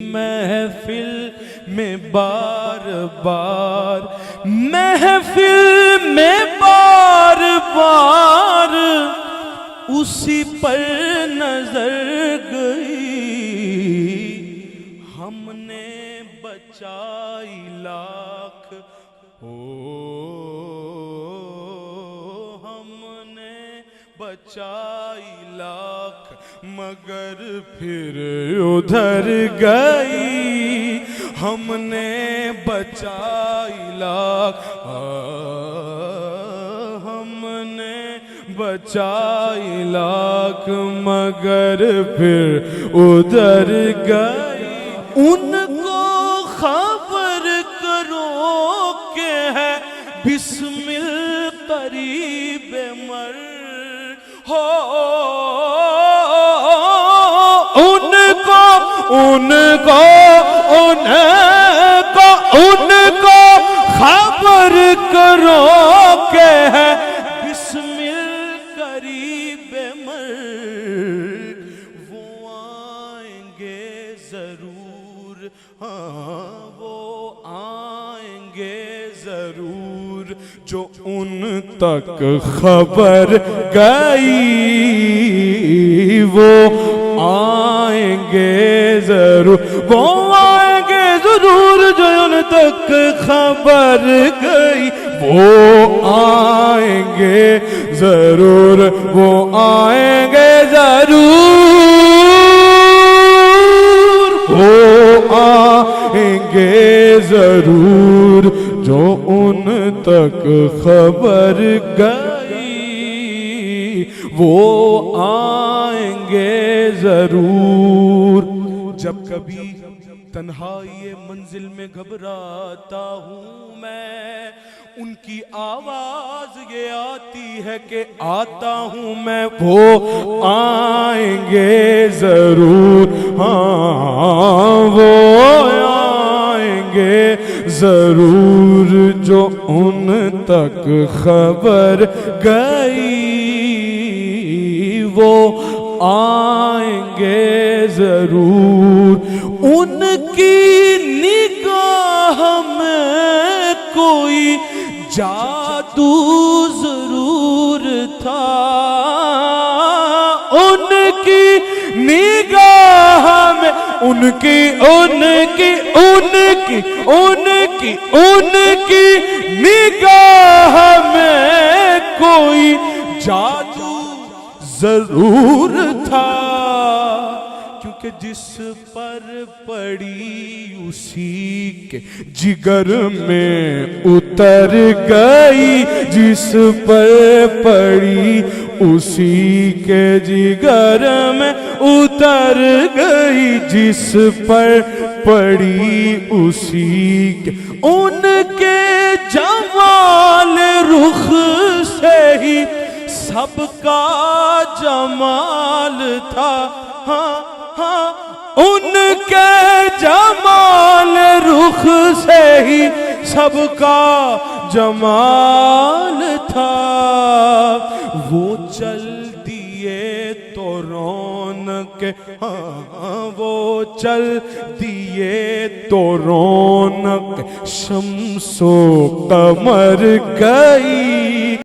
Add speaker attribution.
Speaker 1: محفل میں بار بار محفل میں بار بار اسی پر نظر گئی، ہم نے بچائی لاکھ ہم نے بچائی لاکھ مگر پھر ادھر گئی، ہم نے بچائی لاکھ ہم نے بچائی لاکھ مگر پھر ادھر گئی۔ ان کو خبر کرو کہ ہے بسمل قریب مر ان کو خبر کرو کہ ہے بسمل قریب مر، وہ آئیں گے ضرور، ہاں وہ آئیں گے ضرور، جو ان تک خبر گئی وہ آئیں گے ضرور، وہ آئیں گے ضرور، جو ان تک خبر گئی وہ آئیں گے ضرور، وہ آئیں گے ضرور، وہ آئیں گے ضرور، جو ان تک خبر گئی وہ آئیں گے ضرور۔ جب کبھی تنہائی منزل میں گھبراتا ہوں میں، ان کی آواز یہ آتی ہے کہ آتا ہوں میں، وہ آئیں گے ضرور، ہاں وہ آئیں گے ضرور، جو ان تک خبر گئی وہ آئیں گے ضرور۔ ان کی نگاہ میں کوئی جادو ضرور تھا، ان کی نگاہ میں ان کی نگاہ میں کوئی جادو ضرور تھا، کیونکہ جس پر پڑی اسی کے جگر میں اتر گئی، جس پر پڑی اسی کے جگر میں اتر گئی، جس پر پڑی اسی کے، ان کے جمال رخ سے ہی سب کا جمال تھا، ہاں ہاں ان کے جمال رخ سے ہی سب کا جمال تھا، وہ چل دیے تو رونق، ہاں وہ چل دیے تو رونق شمس و قمر گئی۔